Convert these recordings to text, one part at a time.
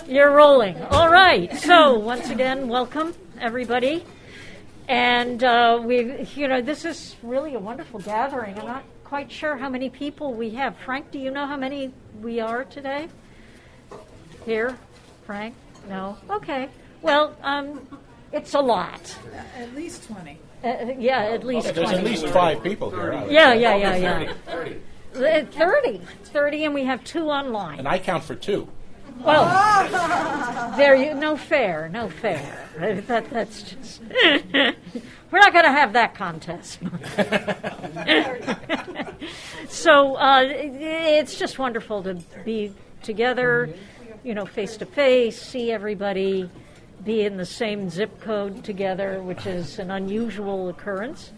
You're rolling. All right. So once again, welcome everybody. And this is really a wonderful gathering. I'm not quite sure how many people we have. Frank, do you know how many we are today? Here, Frank? No. Okay. Well, it's a lot. At least 20. Yeah, at least 20. There's at least 5 people here. Yeah. 30, and we have 2 online. And I count for 2. Well, no fair. That's just, we're not going to have that contest. So it's just wonderful to be together, face to face, see everybody, be in the same zip code together, which is an unusual occurrence.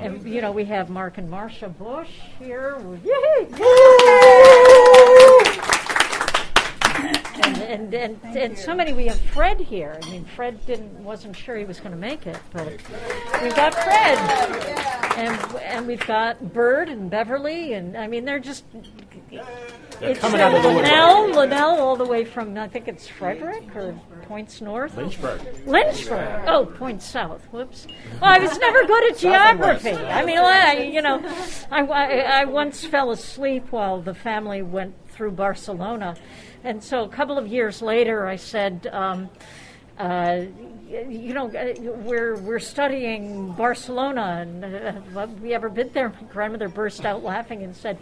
And, we have Mark and Marcia Bush here. And so many. We have Fred here. I mean, Fred wasn't sure he was going to make it, but we've got Fred, and we've got Bird and Beverly, and I mean, they're coming out of the Linnell, all the way from I think it's Frederick or points north. Lynchburg. Oh, points south. Whoops. Well, I was never good at geography. I mean, I once fell asleep while the family went through Barcelona. And so a couple of years later, I said, we're studying Barcelona, and have we ever been there? My grandmother burst out laughing and said,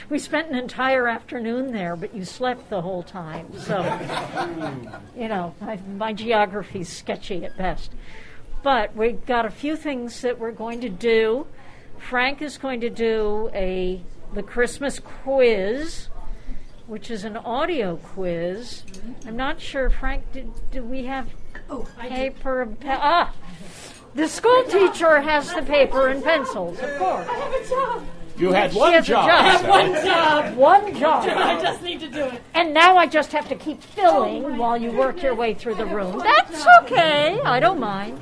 we spent an entire afternoon there, but you slept the whole time. So, my geography's sketchy at best. But we've got a few things that we're going to do. Frank is going to do the Christmas quiz, which is an audio quiz. I'm not sure, Frank, do we have paper? The school teacher has the paper and pencils, of course. I have a job. You had one job. I have one job. I just need to do it. And now I just have to keep filling while you work your way through the room. That's okay. I don't mind.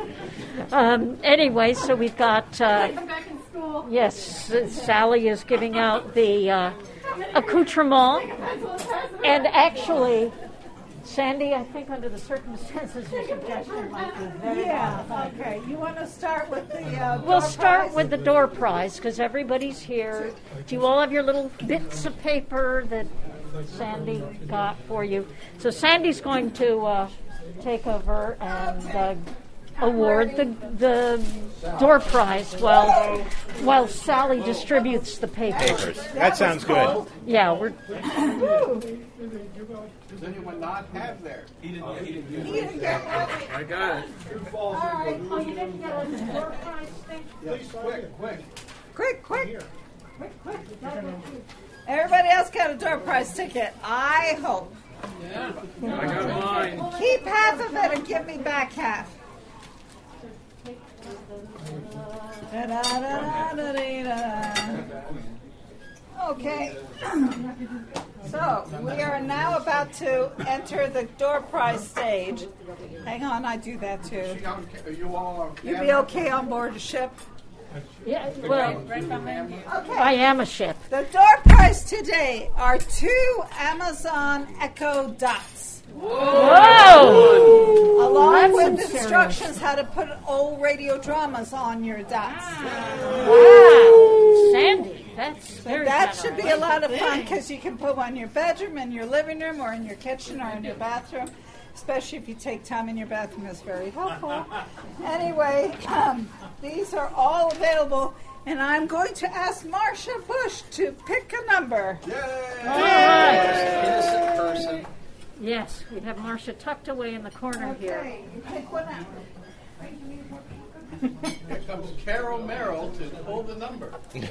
Anyway, so we've got... I'm back in school. Yes, Sally is giving out the... accoutrement, and actually, Sandy, I think under the circumstances, your suggestion might be very valuable. Okay. You want to start with the We'll start with the door prize, because everybody's here. Do you all have your little bits of paper that Sandy got for you? So Sandy's going to take over and award the door prize while Sally distributes the papers. That sounds good. Yeah, we're. Does anyone not have there? He didn't get it. I got it. All right. Oh, you didn't get a door prize thing? Please, quick. Quick. Everybody else got a door prize ticket. I hope. Yeah, I got mine. Keep half of it and give me back half. Okay, so we are now about to enter the door prize stage. Hang on, I do that too. You be okay on board a ship? Yeah, well, Okay. I am a ship. The door prize today are 2 Amazon Echo Dots. Whoa! Along That's with some instructions how to put old radio dramas on your dots. Wow, Sandy, that's very That clever. should be a lot of fun because you can put one in your bedroom, in your living room, or in your kitchen, or in your bathroom. Especially if you take time in your bathroom, it's very helpful. Anyway, these are all available, and I'm going to ask Marcia Bush to pick a number. All right. Innocent person. Yes, we have Marcia tucked away in the corner here. Okay, you pick one out. Here comes Carol Merrill to pull the number. You'll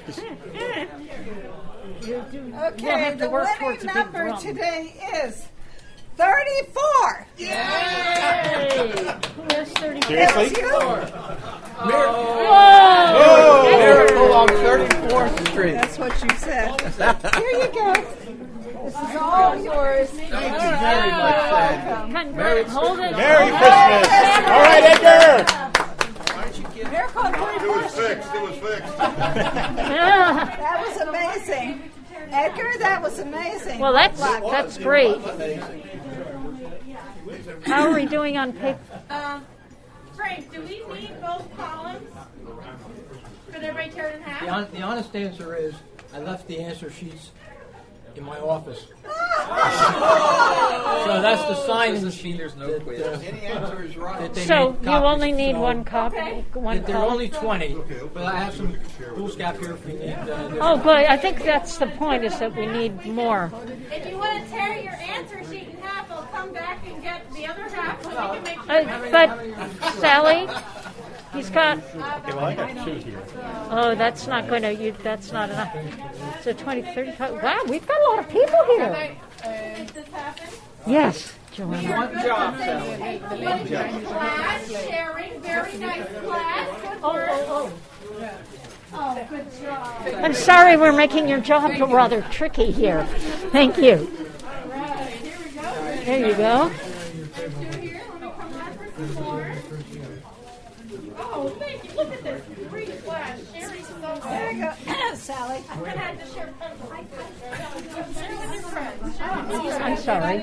Okay, have to the work winning towards a big number drum. today is 34. Yay! Who has 34? Seriously? That's you. Whoa! Miracle on 34th Street. That's what you said. Here you go. This is all yours. Thank you very much, Sandy. Congrats. Hold it. Merry Christmas. All right, Edgar. Miracle on 34th Street. It was fixed. That was amazing. Edgar, that was amazing. Well, that's great. How are we doing on paper? Frank, do we need both columns? Could everybody tear it in half? The honest answer is I left the answer sheets in my office. So that's the sign-in sheet. There's no quiz. Any answer is right. So you only need one copy? One There are column? only 20, but I have some foolscap here if we need. Oh, good. I think that's the point, is that we need more. If you want to tear your answer sheet in half, I'll come back and get the other half so we can make sure. But, Sally, he's got... Okay, well, I got 2 here. Oh, that's not going to... That's not enough. So 20, 35... Wow, we've got a lot of people here. Did this happen? Yes, Joanna. One job, Sally. Class, sharing, very nice class. Good work. Oh, good job. I'm sorry we're making your job rather tricky here. Thank you. Right, here we go. There you go. There's 2 here. Let me come backwards and forward. Oh, thank you. Look at this. Great class. Sharing so well. There you go, Sally. I'm going to have to share pencils. Share with your friends. I'm sorry.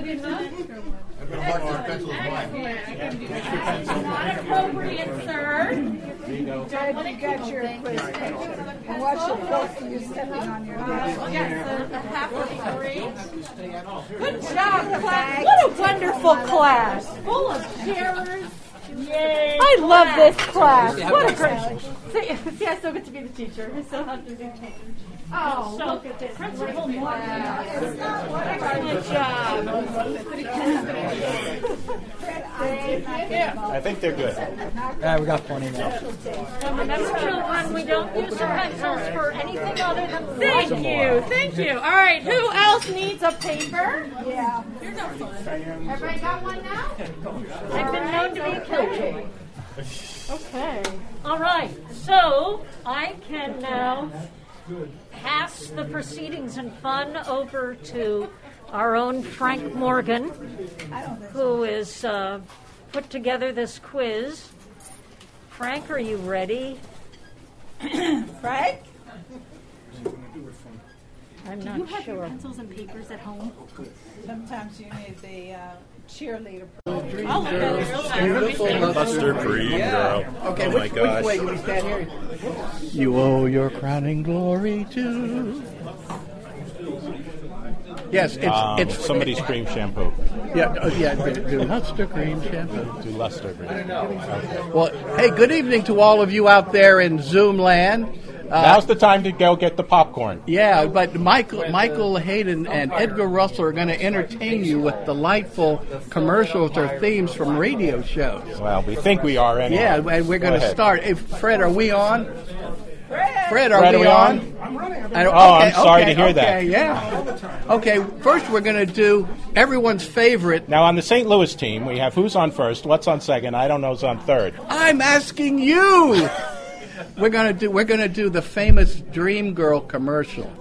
Not appropriate, sir. Dad, you got your quiz picture. And watch it both of you stepping on your head. Yes, the half would be great. Good job, class. What a wonderful class. Full of sharers. Yay. I love this class. What a great. See, I still get to be the teacher. I still have to be teacher. Oh, look at this. Principal Morgan. Good job. I think they're good. We got plenty now. Remember, children, we don't use our pencils for anything other than... Thank you. Thank you. All right. Who else needs a paper? Yeah. You're no fun. Everybody got one now? I've been known to be a killjoy. Okay. All right, so I can now pass the proceedings and fun over to our own Frank Morgan, who has put together this quiz. Frank, are you ready? Frank? I'm Do not you have your sure. pencils and papers at home? Sometimes you need the cheerleader. Buster Cream, girl. Okay, Oh my which gosh. way do we stand here? You owe your crowning glory to... Yes, it's somebody's cream shampoo. do Luster cream shampoo. Do luster cream. Okay. Well, hey, good evening to all of you out there in Zoom land. Now's the time to go get the popcorn. Yeah, but Michael Hayden and Edgar Russell are going to entertain you with delightful commercials or themes from radio shows. Well, we think we are anyway. Yeah, and we're going to ahead. start. Hey, Fred, are we on? Fred, are Fred, we are we on? I'm sorry to hear that. Yeah. Okay, first we're going to do everyone's favorite. Now, on the St. Louis team, we have who's on first, what's on second, I don't know who's on third. I'm asking you. We're gonna do the famous Dream Girl commercial.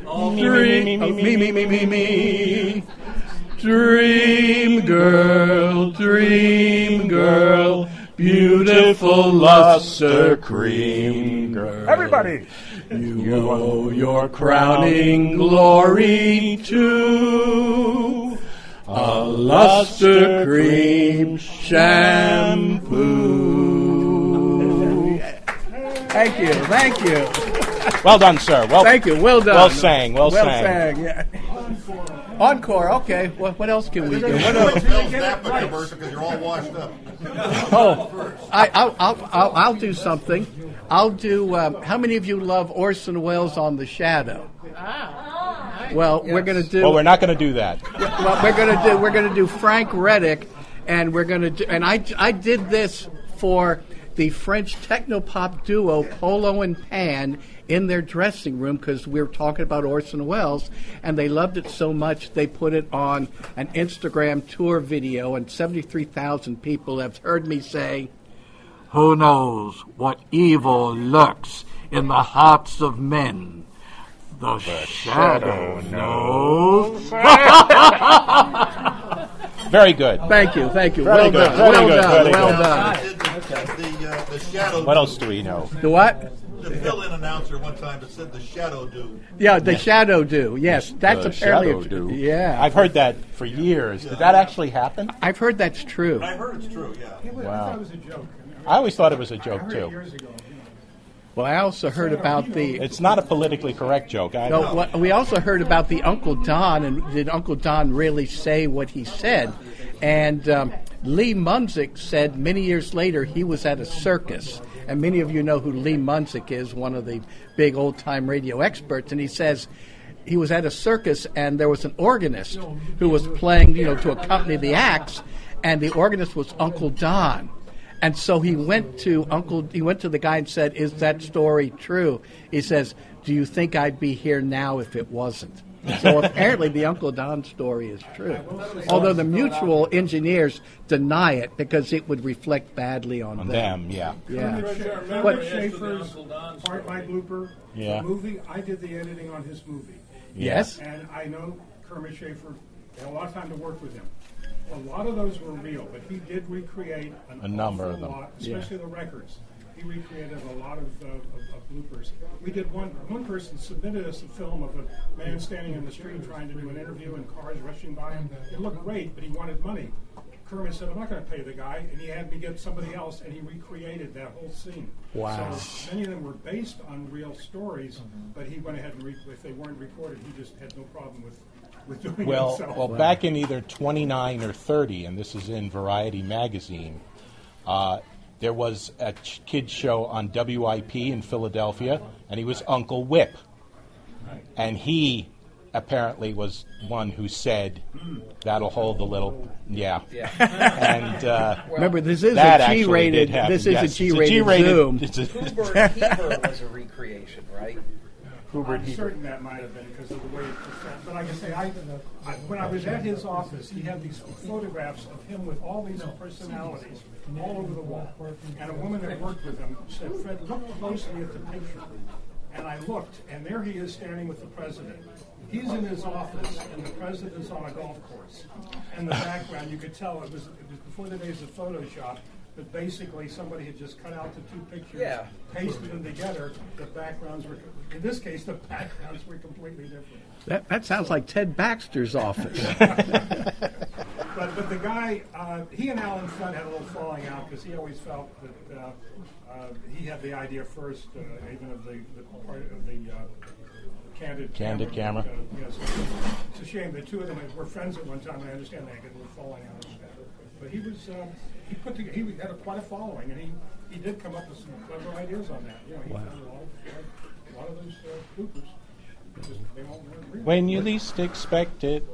Me. Dream girl, beautiful luster cream girl. Everybody! You owe your crowning glory to a luster cream shampoo. Thank you. Well done, sir. Thank you. Well done. Well sang. Well sang. Yeah. Encore. Okay. What else can we do? What else? Because you're all washed up. Oh, I'll do something. I'll do. How many of you love Orson Welles on The Shadow? Well, we're going to do. Well, we're not going to do that. Well, we're going to do Frank Reddick, and we're going to do. And I did this for the French technopop duo Polo and Pan in their dressing room because we were talking about Orson Welles, and they loved it so much they put it on an Instagram tour video, and 73,000 people have heard me say, "Who knows what evil lurks in the hearts of men? The shadow knows." Very good. Thank you. Very Well good. done. Very good. Well done. The shadow. What else do we know? The what? the fill-in announcer one time that said the shadow do. Yeah, the shadow do. Yes, that's apparently shadow do. Yeah, I've heard that for years. Did that actually happen? I've heard that's true. I heard it's true, yeah. Wow. I thought it was a joke. I always thought it was a joke I heard too. it years ago. Well, I also heard about the. It's not a politically correct joke. No, we also heard about the Uncle Don, and did Uncle Don really say what he said? And Lee Munzik said many years later he was at a circus, and many of you know who Lee Munzik is, one of the big old-time radio experts, and he says he was at a circus and there was an organist who was playing, to accompany the acts, and the organist was Uncle Don. And so he went to the guy and said, "Is that story true?" He says, "Do you think I'd be here now if it wasn't?" So apparently the Uncle Don story is true. Although the mutual engineers deny it because it would reflect badly on them. Yeah. Remember What- Schaefer's Part My Blooper? Yeah. The movie, I did the editing on his movie. Yes? And I know Kermit Schaefer, had a lot of time to work with him. A lot of those were real, but he did recreate A number of them. lot, especially the records. He recreated a lot of bloopers. We did one person submitted us a film of a man standing in the street trying to do an interview and cars rushing by him. It looked great, but he wanted money. Kermit said, "I'm not going to pay the guy," and he had me get somebody else, and he recreated that whole scene. Wow. So many of them were based on real stories, but he went ahead and if they weren't recorded, he just had no problem with doing it himself. Well, back in either 29 or 30, and this is in Variety magazine, there was a kids show on WIP in Philadelphia, and he was Uncle Whip. And he apparently was one who said, "That'll hold the little..." Yeah. And Remember, this is that a actually G-rated. did happen. This is Yes, a it's G-rated Zoom. It's a- Hoover was a recreation, right? I'm certain that might have been because of the way it was. But like I say, when I was at his office, he had these photographs of him with all these personalities all over the wall. And a woman that worked with him said, "Fred, look closely at the picture." And I looked, and there he is standing with the president. He's in his office, and the president's on a golf course. And the background, you could tell it was before the days of Photoshop. But basically, somebody had just cut out the two pictures, pasted them together. The backgrounds were, in this case, the backgrounds were completely different. That sounds like Ted Baxter's office. But the guy, he and Alan Flint had a little falling out because he always felt that he had the idea first, even of the part of the candid camera. Yes, it's a shame. The two of them were friends at one time. I understand they had a little falling out. But he was. He had quite a following, and he did come up with some clever ideas on that. He found a lot of those bloopers. They all weren't real. When you least expect it,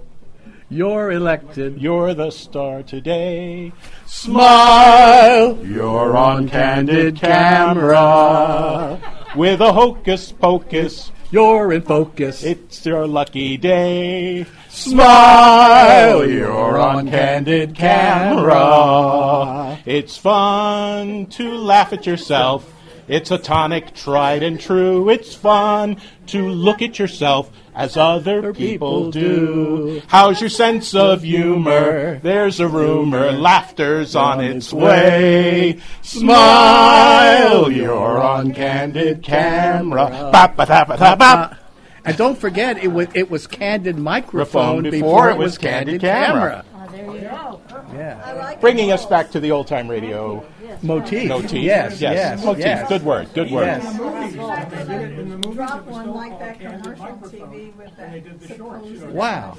You're elected. you're the star today. Smile. You're on candid camera. With a hocus pocus, You're in focus. it's your lucky day. Smile. You're on candid camera. It's fun to laugh at yourself. It's a tonic, tried and true. It's fun to look at yourself as other people do. How's your sense of humor? There's a rumor, laughter's on its way. Smile, you're on candid camera. Ba-ba-da-ba-da-ba. And don't forget, it was candid microphone before it was candid camera. There you go. Yeah. Bringing us back to the old-time radio Motif. motif. Yes. Motif. Good word. In the movies, Drop it was one still like called that candid commercial microphone, TV with and they that did the shorts. Wow.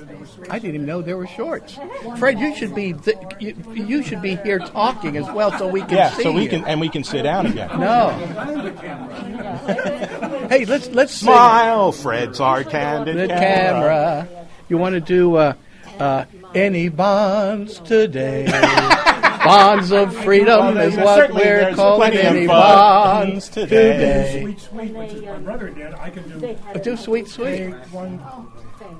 I didn't even know there were shorts. Fred, you should be you should be here talking as well, so we can see so we you. can we can sit down again. No. Hey, let's sing. Smile, Fred's our candid The camera. You want to do any bonds today? Bonds of freedom is what we're calling any bonds today. Sweet, sweet, which is my brother did. I can do. Do sweet, sweet.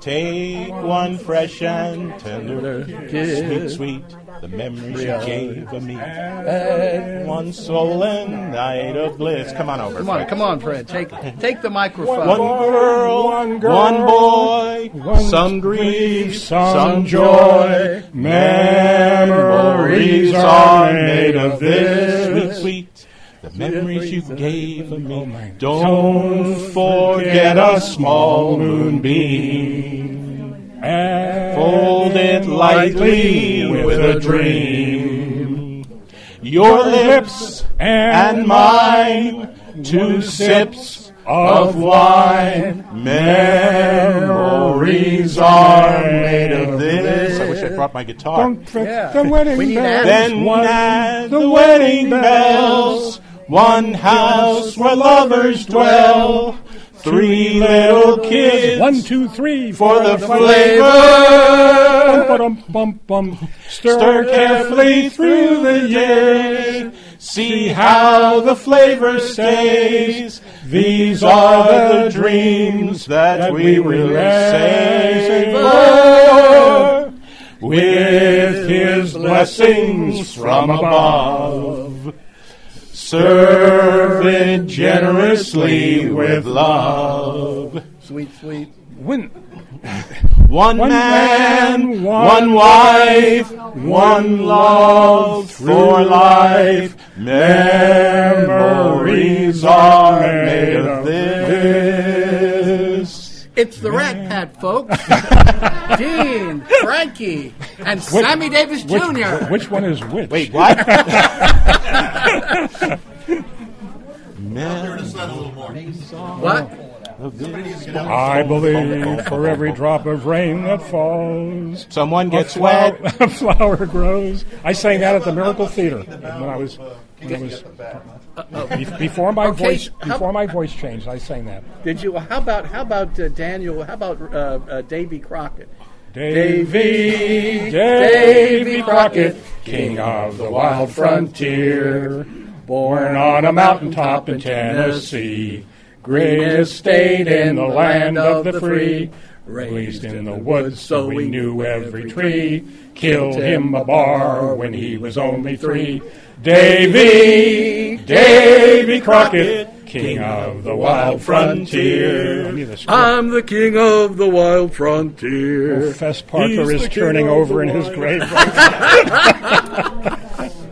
Take one fresh and tender, sweet, sweet, the memory she gave of me. One stolen night of bliss. Come on over. Come on, Fred. Take the microphone. One girl, one boy, some grief, some joy. Memories are made of this. Sweet, sweet, the memories you gave me. Don't forget a small moonbeam, fold it lightly with a dream. Your lips and mine, 2 sips of wine. Memories are made of this. I wish I brought my guitar. Don't forget the wedding bells. Then at the wedding bells, one house where lovers dwell. 3 little kids, 1, 2, 3 for the flavor. Stir carefully through the year. See how the flavor stays. These are the dreams that we will savor. With his blessings from above. Serve it generously with love. Sweet, sweet. One man, one wife, one love for life. Memories are made of this. It's the Rat Pat, folks. Dean, Frankie, and Sammy Davis Jr. Which one is which? Wait, what? What? I believe for every drop of rain that falls, someone gets wet, a flower grows. I sang that at the Miracle Theater when I was before my voice changed. I sang that. Did you? How about Daniel? How about Davy Crockett? Davy Crockett, king of the wild frontier, born on a mountaintop in Tennessee. Greatest state in the land of the free, raised in the woods so we knew every tree, killed him a bar when he was only 3. Davy Crockett, king of the wild frontier. I'm the king of the wild frontier. Oh, Fess Parker is turning over in his grave.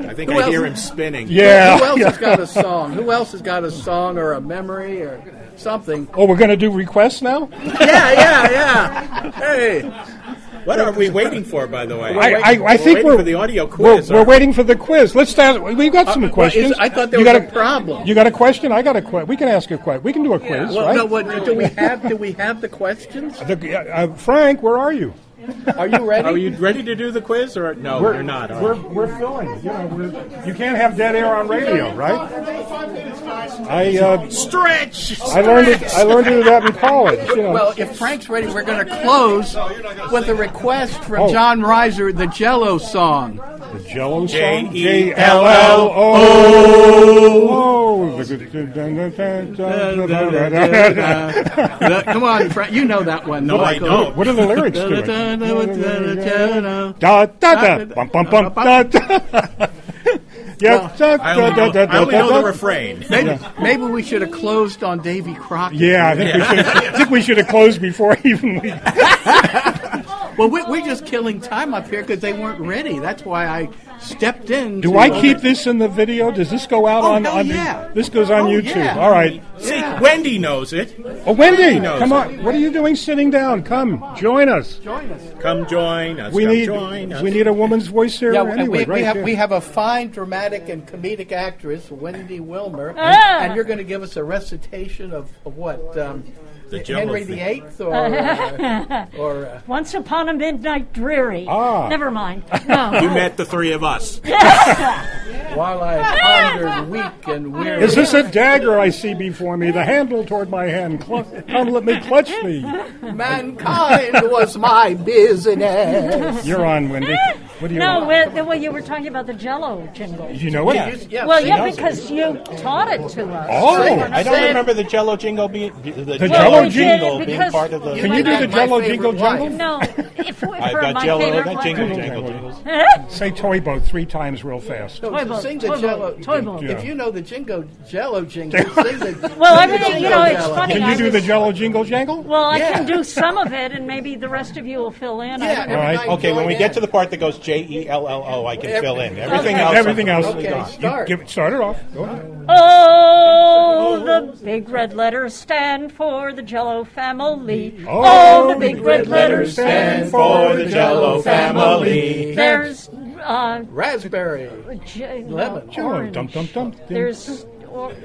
I think I hear him spinning. Yeah. Who else has got a song? Who else has got a song or a memory or something? Oh, we're going to do requests now? Yeah. Hey. What are we waiting for, by the way? I think we're waiting for the audio quiz. We're waiting for the quiz. Let's start. We've got some questions. I thought there was a problem. You got a question? I got a question. We can ask a question. We can do a quiz, right? No, do we have the questions? Frank, where are you? Are you ready? Are you ready to do the quiz, or no? We're not. We're filling. You can't have dead air on radio, right? Stretch. I learned to do that in college. Well, if Frank's ready, we're going to close with a request from John Reiser, the Jello song. The Jello song? Jello. Come on, Frank. You know that one. No, I don't. What are the lyrics to it? Da da da, bum bum bum da da. Yeah, I only know the refrain. Maybe we should have closed on Davy Crockett. Yeah, I think we should have closed before even we. Well, we're just killing time up here because they weren't ready. That's why I stepped in. Do I keep this in the video? Does this go out on yeah. This goes on YouTube. Yeah. All right. See, Wendy knows it. Oh, Wendy, come on. What are you doing sitting down? Come, join us. Come join us. We need a woman's voice here anyway. We have a fine dramatic and comedic actress, Wendy Wilmer, and you're going to give us a recitation of what? Henry VIII or Once Upon a Midnight Dreary. Never mind. No. You met the 3 of us. While I pondered weak and weary. Is this a dagger I see before me? The handle toward my hand. Come, let me clutch thee. Mankind was my business. You're on, Wendy. What do you want? Well, you were talking about the Jello jingle. You know it? Yeah, because you taught it to us. Oh, I don't remember the Jello jingle being Jello jingle being part of the. Can you do the Jello jingle jingle? No, I've got Jello. I got jingle. Say toy boat 3 times real fast. Sing the Jello. If you know the Jello jingle, sing the. Well, everything it's funny. Can you do the Jello jingle jangle? Well, I can do some of it, and maybe the rest of you will fill in. Yeah. All right. Okay. When we get to the part that goes JELLO I can fill in. Everything else. Everything else. Okay, start. Start it off. Go ahead. Oh, the big red letters stand for the Jello family. Oh, the big red letters stand for the Jello family. There's Raspberry. Lemon. Orange. Dum, dum, dum. There's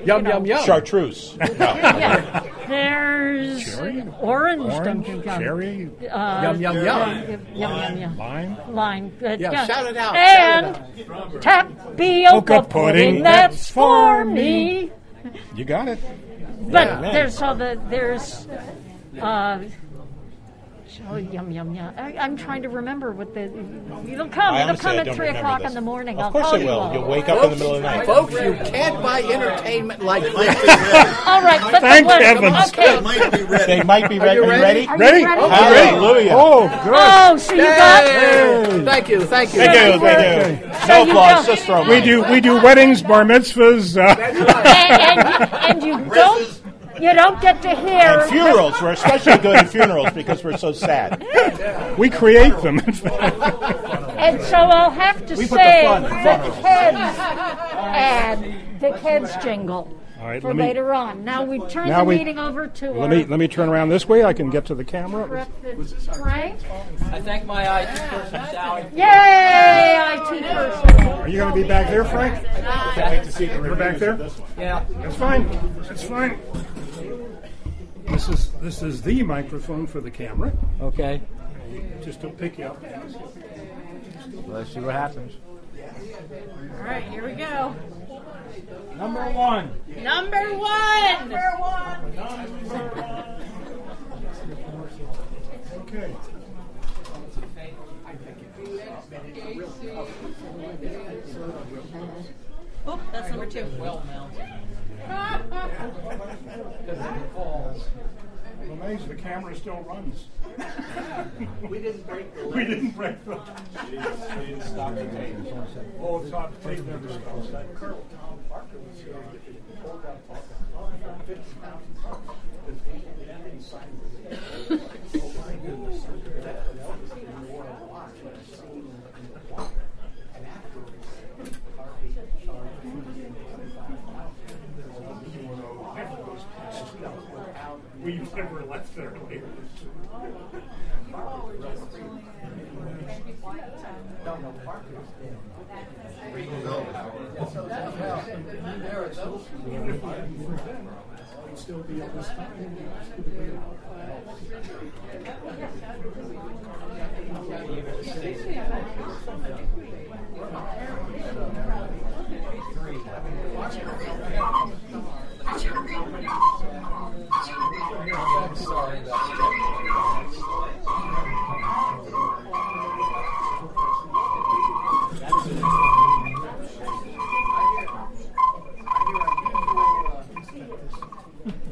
Yum, yum, yum. Chartreuse. No. Yeah. There's Cherry? orange Dunkin' Gum. Cherry. Yum, yum, yum. Yum, yum. Lime. Lime. Yeah, shout it out. And shout it tapioca pudding, that's for me. You got it. But Yeah. there's yum yum yum. I'm trying to remember what it'll come. I It'll honestly, come I at don't 3 remember o'clock this. in the morning. Of course it will. You'll wake up in the middle of the night. Folks, you can't buy entertainment like this. All right, but Thank what- heavens. Okay. Might be ready. They might be ready. you Are you ready? ready? Are you Ready? ready? Hallelujah. Oh, good. Oh, so you got Yay! Thank you. They do. you They do. were- No you applause. go. Just throw We do weddings, bar mitzvahs. and you don't get to hear. And funerals. We're especially good at funerals because we're so sad. We create them. And so I'll have to We put the say fun in the funerals. kids jingle All right, for let me- later on. Now we turn Now the we- meeting over to Let me turn around this way. I can get to the camera. Frank. I thank my IT person, Sally. Yay, IT person. Are you going to be back there, Frank? You're back there. Yeah. That's fine. That's fine. This is the microphone for the camera. Okay. Just to pick you up. Let's see what happens. All right, here we go. Number one. Number one. Okay. Oh, that's number two. Well mounted. I'm amazed the camera still runs. We didn't break the We didn't break the. She didn't stop the tape. Oh, stop the tape never stops. Colonel Tom Parker was here. Pulled out 50,000 bucks. Oh my goodness. He wore a watch and a scene in the water. And afterwards, Harvey charged We've never left there later. We'd still be at this time.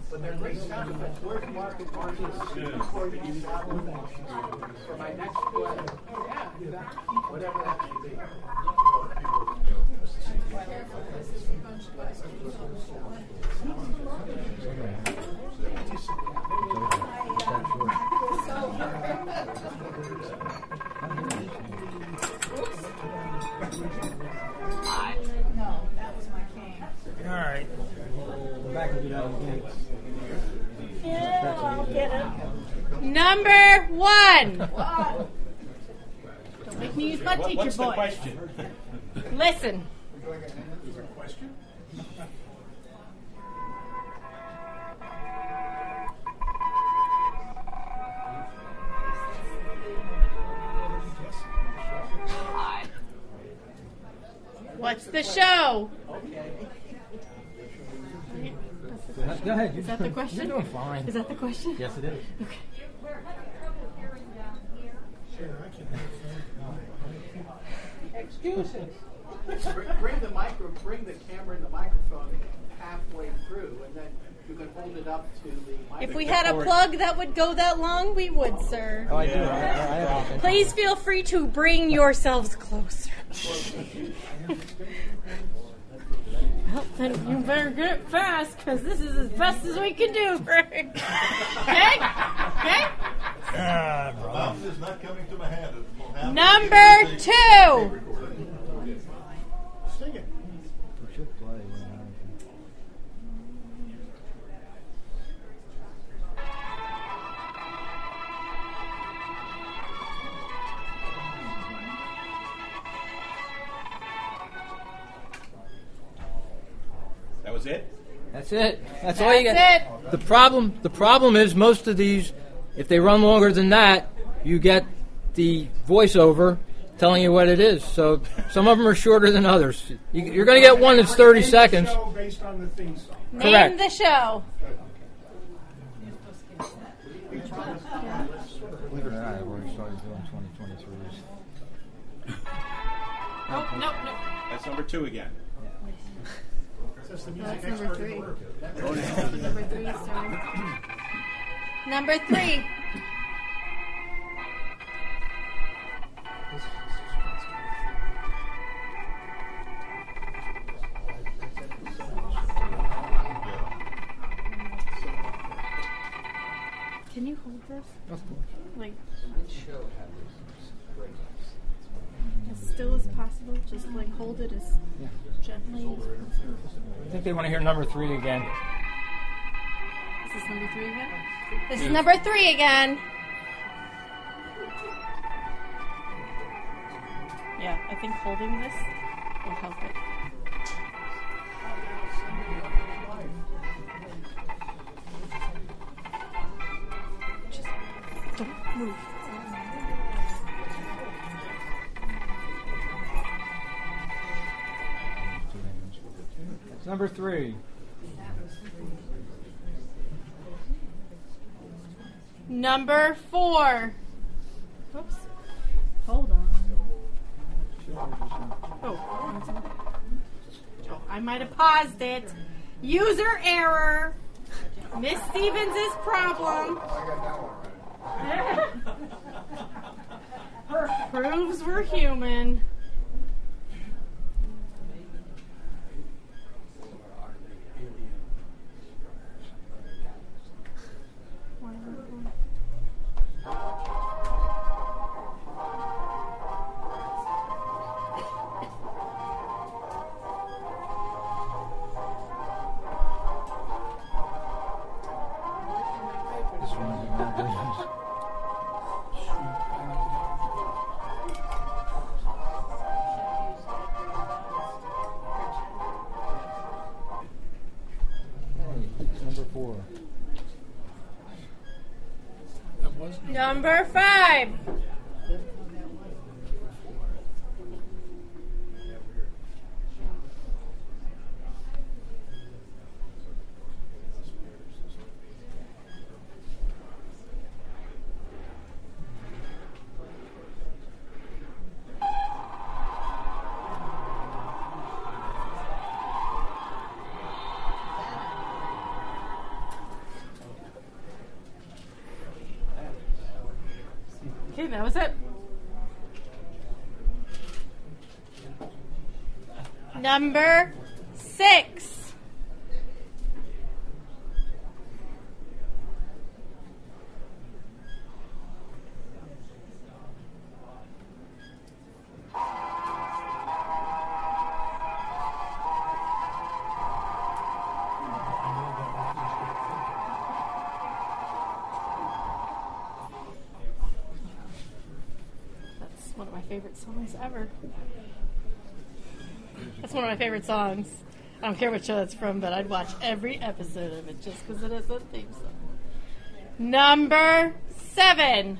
But they're great stuff. It's worth market for my next play. Whatever that may be. No, that was my cane. All right. Go back and do that again. Yeah, I'll get it. Number one. Don't make me use my teacher What's the voice. question? Listen. Is there a question? What's the show? Go ahead. Is that the question? You're doing fine. Is that the question? Yes, it is. Excuses. Bring the camera and the microphone halfway through, and then you can hold it up to the microphone. If we had a plug that would go that long, we would, sir. Oh, I do. I have it. Please feel free to bring yourselves closer. Well, then you better get it fast, because this is as best as we can do, Frank. Okay? Okay? Mouth is not coming to my hand. Number 2. Sing it. That was it? That's it. That's all you get. That's it. The problem is most of these, if they run longer than that, you get the voiceover telling you what it is. So some of them are shorter than others. You're going to get one that's 30 seconds. Show based on the theme song. Name Correct. the show. Believe it or not, I've already started doing 2023s. Nope. That's number 2 again. That's the music That's number expert 3. in the room. Number 3, sorry. Number 3. Can you hold this? Like, as still as possible? Just like hold it as gently as possible. I think they want to hear number 3 again. Is this number 3 again? This is number 3 again. Yeah, I think holding this will help it. Just don't move. That's number 3. Number 4. Oops. Hold on. Oh, I might have paused it. User error. Miss Stevens' problem. Proves we're human. This one is my goodness. Hey, it's number 4. Number 5. Okay, that was it. Number 6. That's one of my favorite songs ever. That's one of my favorite songs. I don't care what show it's from, but I'd watch every episode of it just because it is a theme song. Number 7.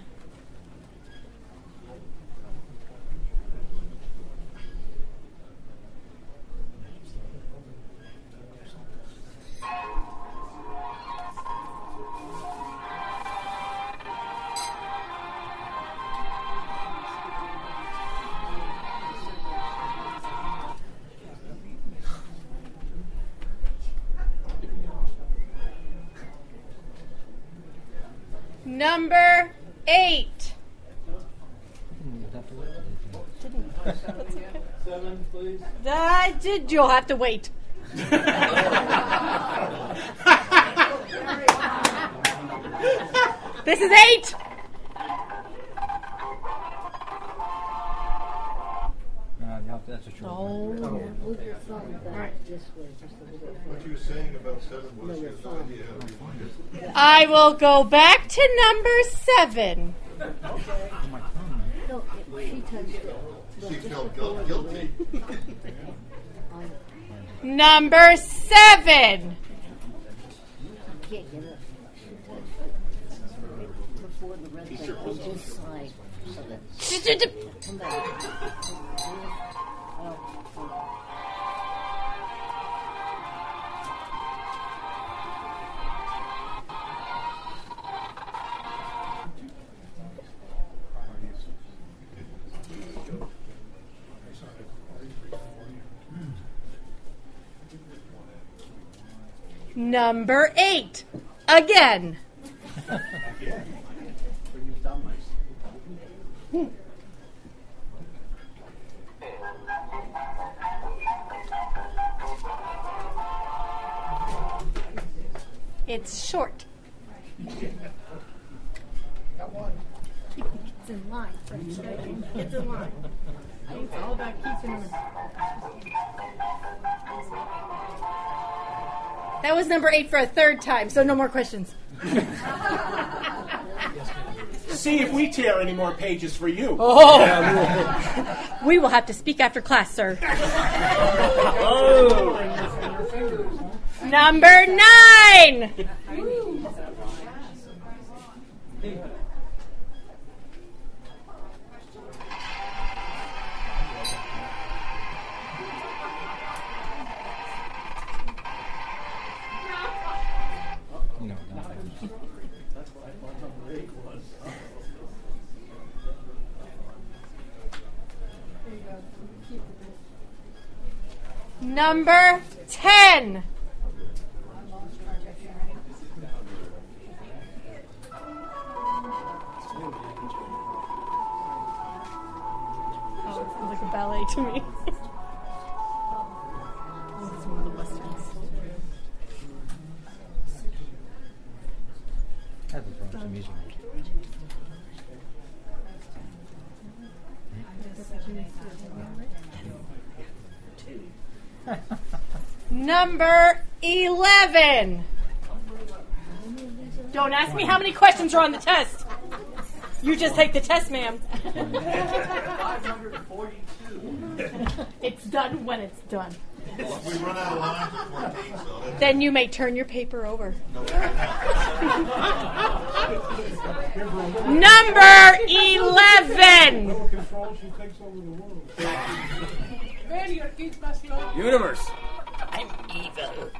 Number 8. That's okay. 7, please. You'll have to wait. This is 8. What you were saying about 7 was his idea. I will go back to number 7. No, she touched it. She felt guilty. Number 7. Can't get it. Before the red light, on this side. So that come back. Number 8. Again. It's short. It's in line. It's in line. I think it's all about keeping them. That was number 8 for a third time, so no more questions. See if we tear any more pages for you. Oh. We will have to speak after class, sir. Oh. Number 9. Number 10. Oh, it sounds like a ballet to me. It's one of the westerns. That's from some music. Number 11. Don't ask me how many questions are on the test. You just take the test, ma'am. 542. It's done when it's done. We run out of lines at 14, so that's... Then you may turn your paper over. Number 11. Universe. I'm evil.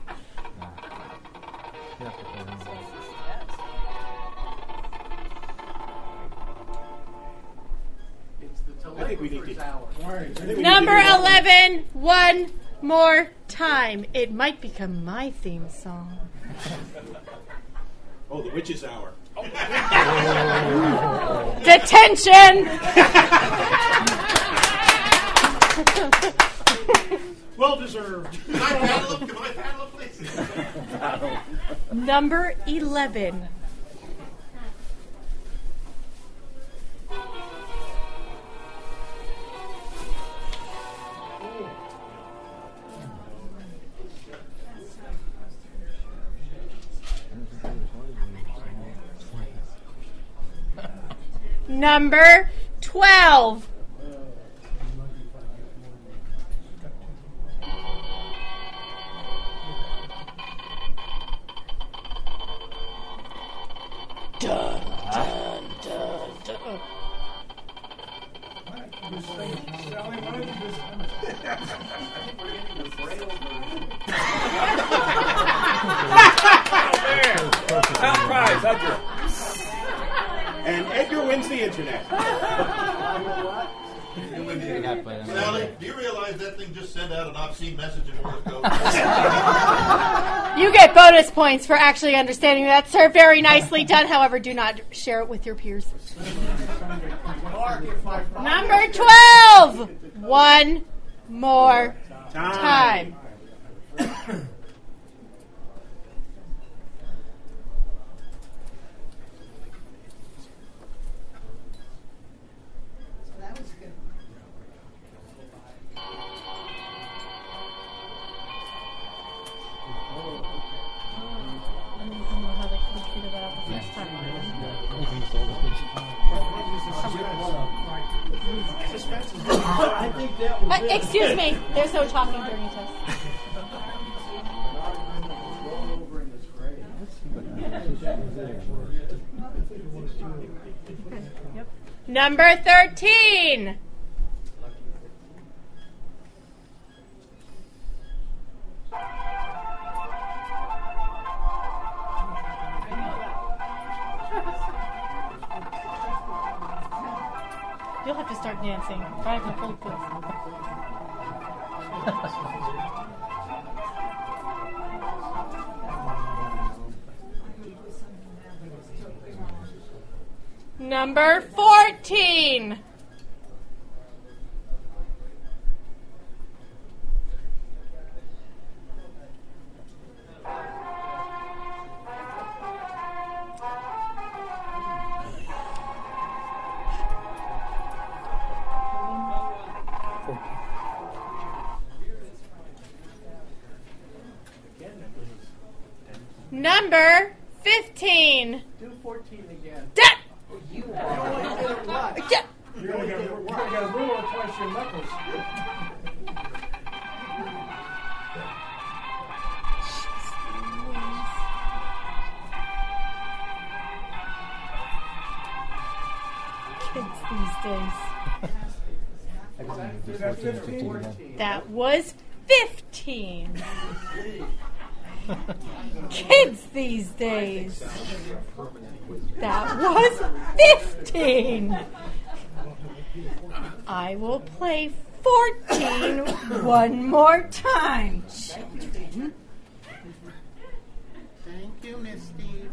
I think we need to. Number 11. One more time. It might become my theme song. Oh, the witch's hour. Detention. Well deserved. Can I paddle up, please? Number 11. Number 12. Dun, dun, dun, dun. Top prize, Edgar. And Edgar wins the internet. Sally, do you realize that thing just sent out an obscene message in Morse code? You get bonus points for actually understanding that, sir. Very nicely done. However, do not share it with your peers. Number 12. One more time. I think that was it. Excuse me. There's no talking during the test. Number 13. You'll have to start dancing. I have to hold this. Number 14. Number 15. Do 14 again. You're going to get a ruler twice your knuckles. Kids these days. I can do 14 and 15 again. That was 15. Kids these days. That was 15. I will play 14 one more time. Thank you, Miss Steve.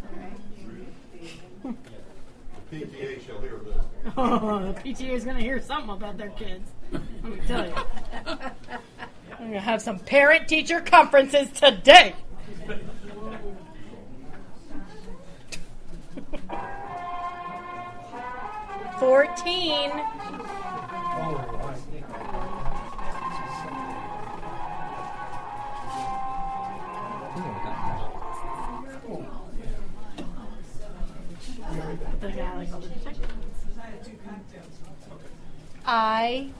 PTA shall hear this. Oh, the PTA is going to hear something about their kids. Let me tell you. I'm going to have some parent-teacher conferences today. $14. I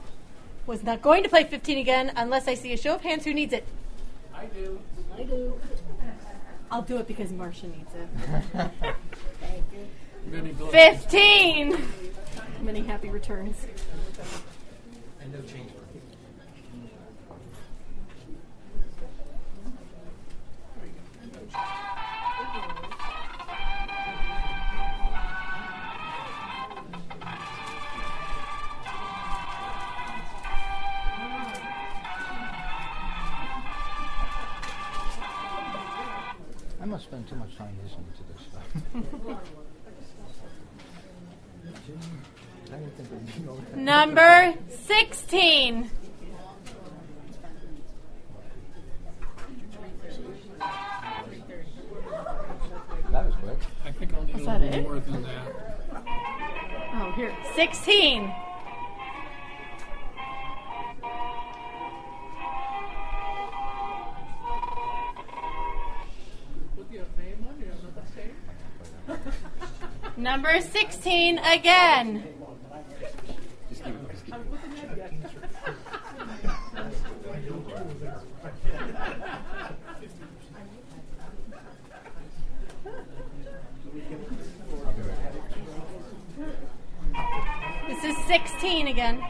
was not going to play 15 again unless I see a show of hands who needs it. I do. I do. I'll do it because Marcia needs it. 15. Many happy returns. And no change. I must spend too much time listening to this stuff. I didn't think I'd know that. Number 16. That was quick. I think I'll need Was a that little it? more than that. Oh, here. 16. Number 16 again. This is 16 again.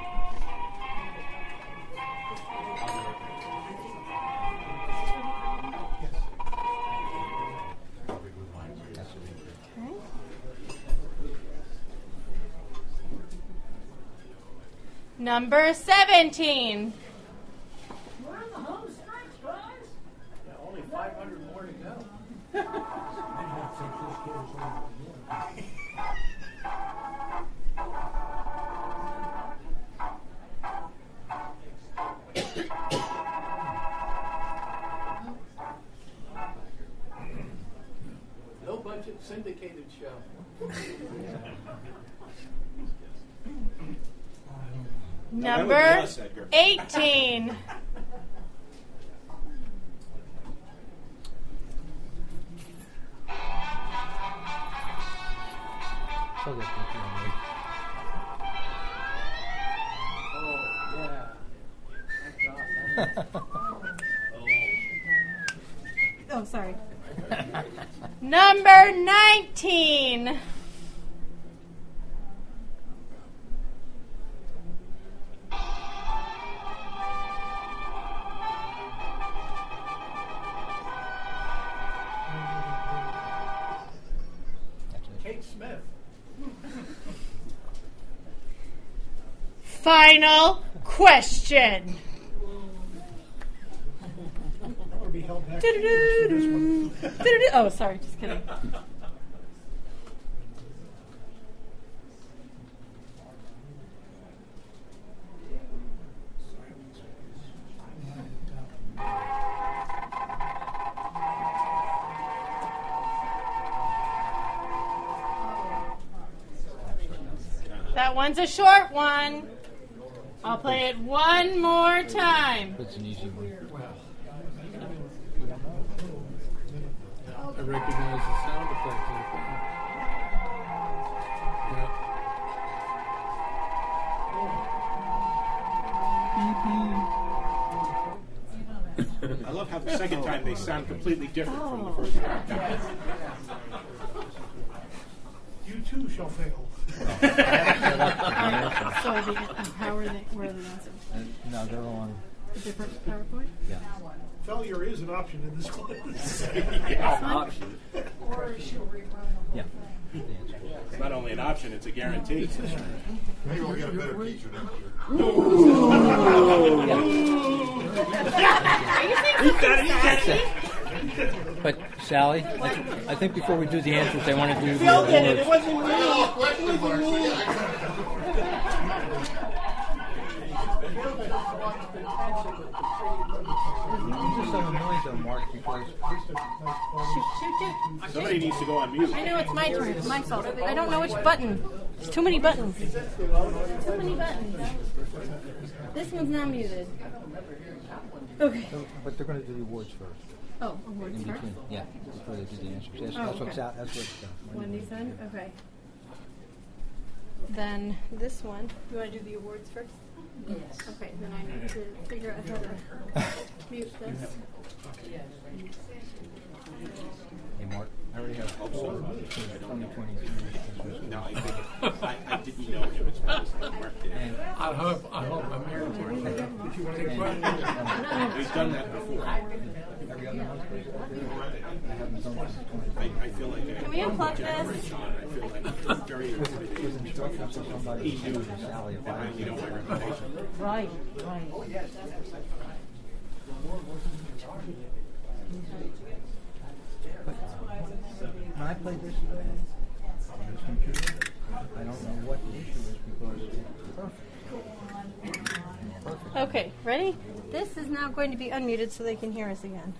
Number 17. We're on the home stretch, guys. Yeah, only 500 more to go. No budget syndicated show. Number 18. So good. Oh, yeah. Oh, sorry. Number 19. Kate Smith. Final question. That would be held back. Oh, sorry, just kidding. That one's a short one. I'll play it one more time. It's an easy one. I recognize the sound effect. I love how the second time they sound completely different from the first time. You too shall fail. So how are they? Where are the answers? No, they're on. A different PowerPoint? Yeah. Failure is an option in this quiz. Option. Yeah. It's not only an option, it's a guarantee. Maybe we'll get a better teacher next year. But Sally, I think before we do the answers, they want to do the Phil did it. It awards. wasn't me. Just so annoyed though, Mark, because Shoot. Somebody needs to go on mute. I know it's my turn. It's my fault. I don't know which button. There's too many buttons. Too many buttons. This one's not muted. Okay. but they're going to do the awards first. Oh, awards In first? between, yeah, before they do the answers. That's, Oh, that's what's okay. out. That's what's Wendy said? Okay. Then this one. You want to do the awards first? Yes. Okay, then I need to figure out how to mute this. Hey, Mark, I already have 2023. No, I didn't know him as well as I worked there. And I hope I'm here for it. If you want to take questions. We've done that before. every other month, I haven't done this since 20. I feel like Can we unplug this? I feel like very With instructions from somebody he knew Sally about that, you know, my reputation. Right. When I played this on this computer, I don't know what the issue is because it's perfect. Okay, ready? This is now going to be unmuted so they can hear us again.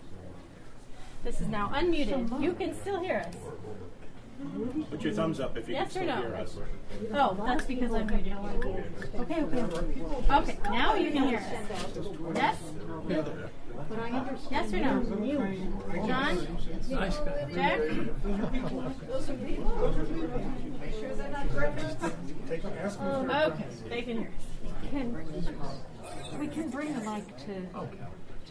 This is now unmuted. You can still hear us. Put your thumbs up if you Yes can or still no? hear us. Oh, that's because I'm muted. Okay. Okay, now you can hear us. Yes? Yes or no? John? Nice guy. Jack? Okay, they can hear us. We can bring the mic to.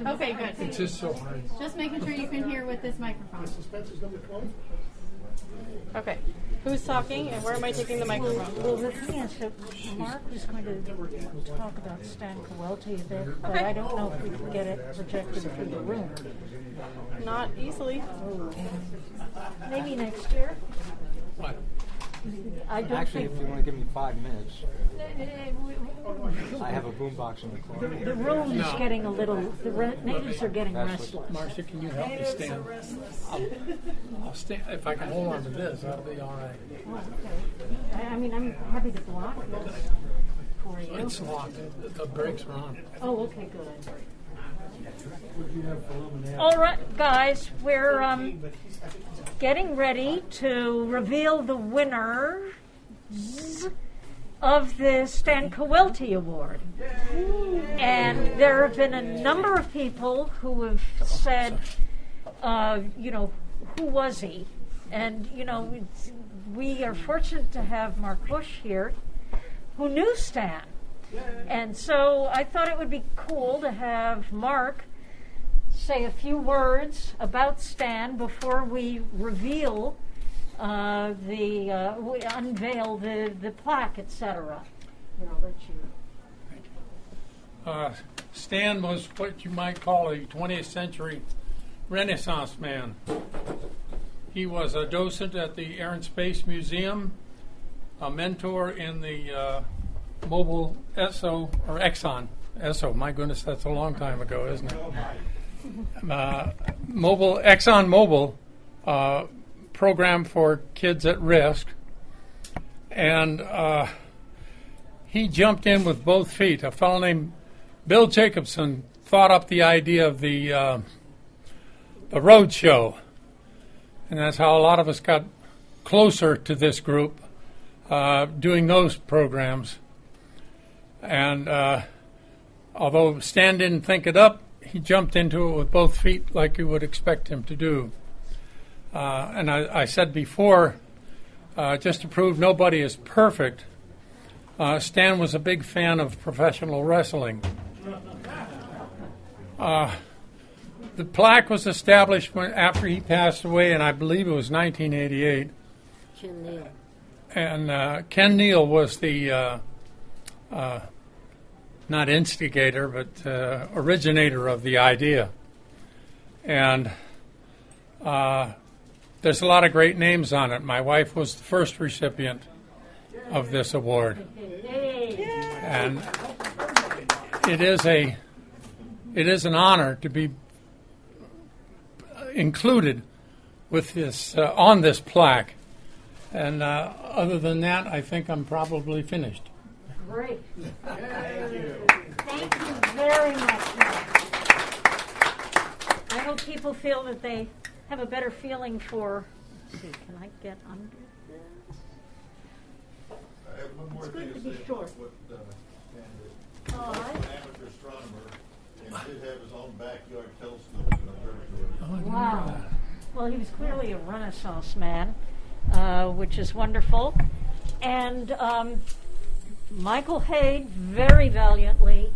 Okay, good. It's just so hard. Just making sure you can hear with this microphone. Okay. Who's talking and where am I taking the microphone? Well, the thing is that Mark was going to talk about Stan Coelty a bit, but I don't know if we can get it projected through the room. Not easily. Maybe next year. What? I don't Actually, think if you want to give me 5 minutes, I have a boombox in the corner. the room is getting a little. The natives are getting restless. Marcia, can you help me stand? I'll stand. If I can hold on to this, that'll be all right. Oh, okay. I mean, I'm happy to block this for you. It's locked. The brakes are on. Oh, okay, good. All right, guys, we're getting ready to reveal the winners of the Stan Coelty Award. And there have been a number of people who have said, who was he? And, we are fortunate to have Mark Bush here, who knew Stan. And so I thought it would be cool to have Mark say a few words about Stan before we reveal we unveil the plaque, etc. Here, I'll let you. Stan was what you might call a 20th century Renaissance man. He was a docent at the Air and Space Museum, a mentor in the Mobile ESO, or Exxon. ESO, my goodness, that's a long time ago, isn't it? Exxon Mobil program for kids at risk. And he jumped in with both feet. A fellow named Bill Jacobson thought up the idea of the road show. And that's how a lot of us got closer to this group, doing those programs. And although Stan didn't think it up, he jumped into it with both feet like you would expect him to do. And I said before, just to prove nobody is perfect, Stan was a big fan of professional wrestling. The plaque was established after he passed away, and I believe it was 1988. Ken Neal. And Ken Neal was the not instigator, but originator of the idea. And there's a lot of great names on it. My wife was the first recipient of this award. And it is an honor to be included with this on this plaque. And other than that, I think I'm probably finished. Great. Thank you. Thank you very much. I hope people feel that they have a better feeling for. Let's see, can I get under this? I have one more It's thing good to to be say short. about what Stan did. He All was right. an amateur astronomer and did have his own backyard telescope and observatory. Wow. Well, he was clearly a Renaissance man, which is wonderful. And Michael Haid very valiantly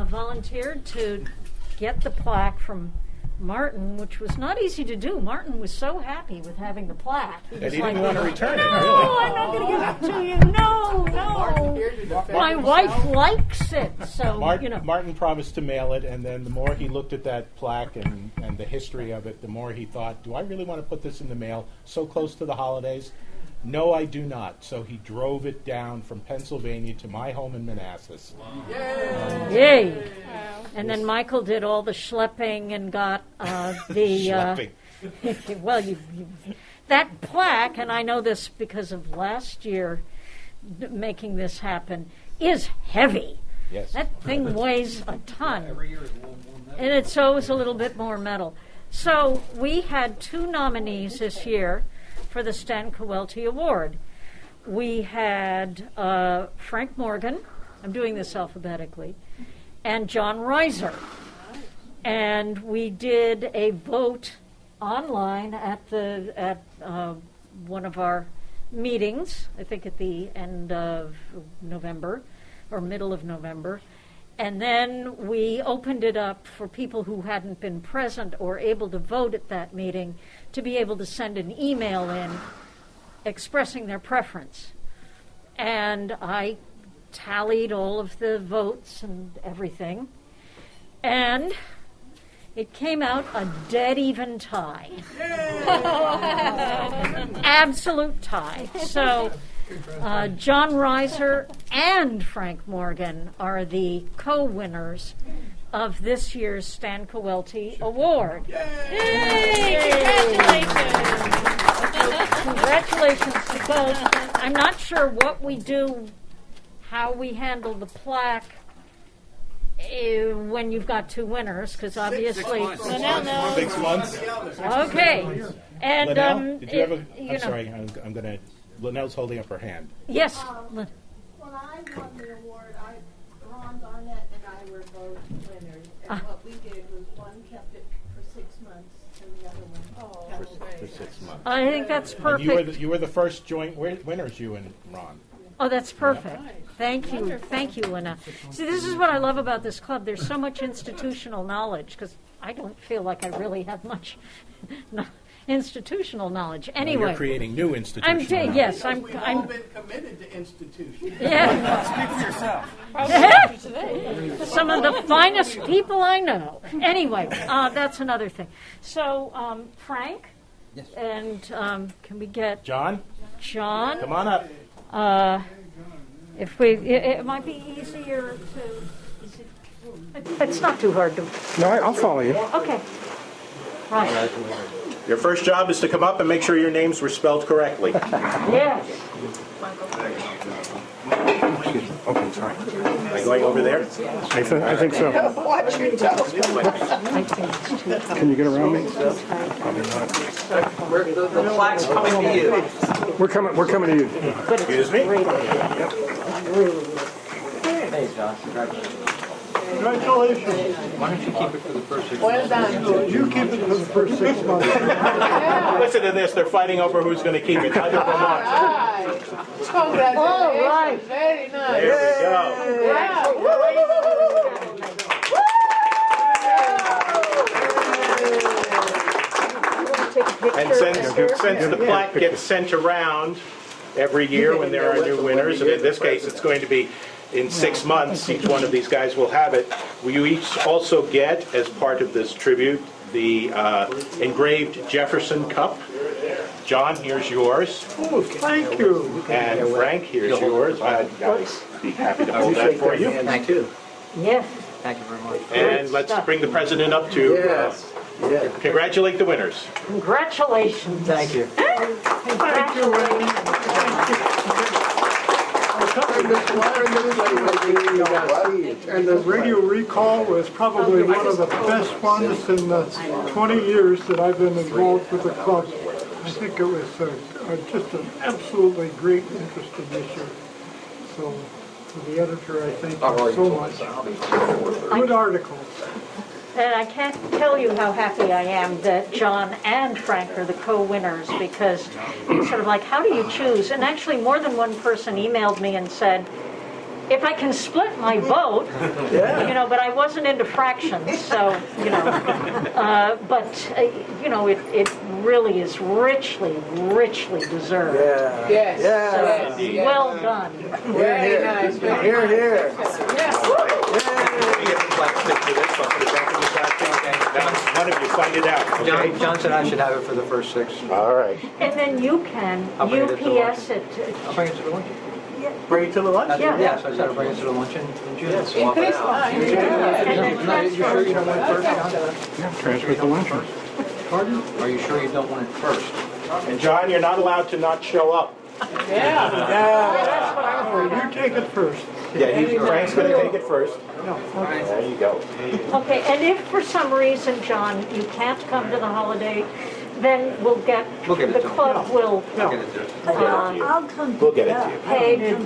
volunteered to get the plaque from Martin, which was not easy to do. Martin was so happy with having the plaque. That he didn't want to return it, No, really. I'm not going to give it to you. No. My wife likes it, so, Martin promised to mail it, and then the more he looked at that plaque and the history of it, the more he thought, do I really want to put this in the mail so close to the holidays? No, I do not. So he drove it down from Pennsylvania to my home in Manassas. Yay! And then Michael did all the schlepping and got the... Schlepping. Well, that plaque, and I know this because of last year making this happen, is heavy. Yes. That thing weighs a ton. And it's always a little bit more metal. So we had 2 nominees this year for the Stan Kowalty Award. We had Frank Morgan, I'm doing this alphabetically, and John Reiser. And we did a vote online at one of our meetings, I think at the end of November or middle of November. And then we opened it up for people who hadn't been present or able to vote at that meeting to be able to send an email in expressing their preference. And I tallied all of the votes and everything. And it came out a dead even tie. Absolute tie. So John Reiser and Frank Morgan are the co-winners of this year's Stan Kowalty Award. Yay! Congratulations to both. I'm not sure what we do, how we handle the plaque when you've got 2 winners, because obviously... 6 months. Okay. And, Linnell, did you have a... I'm sorry, I'm going to... Linnell's holding up her hand. Yes. When I won the award, Ron Barnett and I were both winners. And what we did was one kept it for 6 months and the other one For 6 months. I think that's And perfect. you were the first joint winners, you and Ron. Oh, that's perfect. Thank you, Lynna. See, this is what I love about this club. There's so much institutional knowledge, because I don't feel like I really have much institutional knowledge. Anyway, You're creating new institutions. Yes, I'm been committed to institutions. Yeah. Speak for yourself. Some of the finest people I know. Anyway, that's another thing. So, Frank? Yes. And can we get John? Come on up. If it might be easier to. It's not too hard to. No, I'll follow you. Okay. Right. Your first job is to come up and make sure your names were spelled correctly. Yes. Okay, sorry. Am I going over there? I think so. Watch your toes. Can you get around me? The plaque's coming to you. We're coming to you. Excuse me? Hey, John. Congratulations. Congratulations. Why don't you keep it for the first 6 Well months? done. You keep it for the first 6 months. Listen to this. They're fighting over who's going to keep it. Neither of them wants it. Right. Congratulations. All right. Very nice. There we go. Yeah. And since the plaque gets sent around every year when there are new winners, and in this case it's going to be in 6 months, each one of these guys will have it. Will you each also get, as part of this tribute, the engraved Jefferson Cup? John, here's yours. Oh, thank you. And Frank, here's yours. I'd be happy to hold that for you. Thank you. Yes. Thank you very much. And let's bring the president up to congratulate the winners. Congratulations. Thank you. And the radio recall was probably one of the best ones in the 20 years that I've been involved with the club. I think it was just an absolutely great, interesting issue. So, for the editor, I thank you so much. Good articles. And I can't tell you how happy I am that John and Frank are the co-winners, because it's sort of like, how do you choose? And actually more than one person emailed me and said, if I can split my vote, but I wasn't into fractions, so, it really is richly deserved. Yeah. Yes. So, well done. Very nice. Here. One of you find it out, okay? John said I should have it for the first 6. All right. And then you can I'll bring it to the UPS it. I'll bring it to the luncheon. Bring it to the lunch? Yeah. Yes, I said I'll bring it to the luncheon in June. In Christmas. And then You sure you don't want it first, John? Yeah, transfer the luncheon. Pardon? Are you sure you don't want it first? And John, you're not allowed to not show up. that's what I'm afraid of. You take it first. Yeah, Frank's going to take it first. No. There you go. Okay, and if for some reason, John, you can't come to the holiday, then We'll get it the to him. club will I'll get it to you. I'll come. We'll get it to you. pay to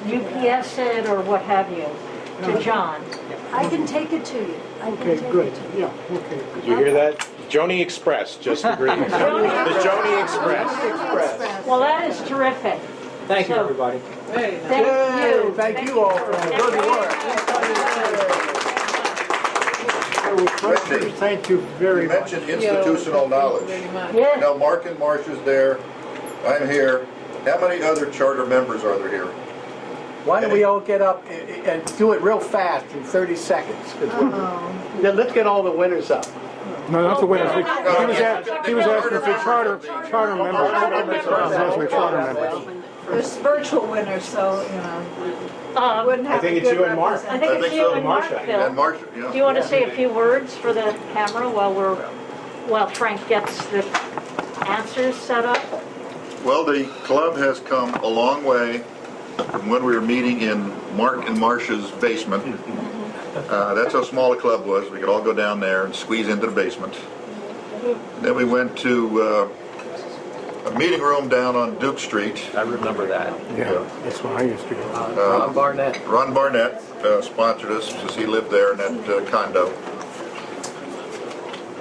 UPS it or what have you to John. I can take it to you. Okay, good. Yeah, okay. Did you hear that? Joni Express just agreed. The Joni Express. Well, that is terrific. Thank you, So- everybody. Thank you. Thank you all for good work. Thank you very You much. mentioned institutional knowledge. Yes. Now, Mark and Marsh is there. I'm here. How many other charter members are there here? Why don't we all get up and do it real fast in 30 seconds? Then let's get all the winners up. No, not the winners. He was asking for charter members. He was asking for charter members. There's virtual winners, so, wouldn't have I think a it's good you and Mark. I think it's you and Mark, Phil. And Marsh, yeah. Do you want to say a few words for the camera while Frank gets the answers set up? Well, the club has come a long way from when we were meeting in Mark and Marsh's basement. That's how small the club was. We could all go down there and squeeze into the basement. Then we went to a meeting room down on Duke Street. I remember that. Yeah, that's what I used to do. Ron Barnett. Ron Barnett sponsored us because he lived there in that condo.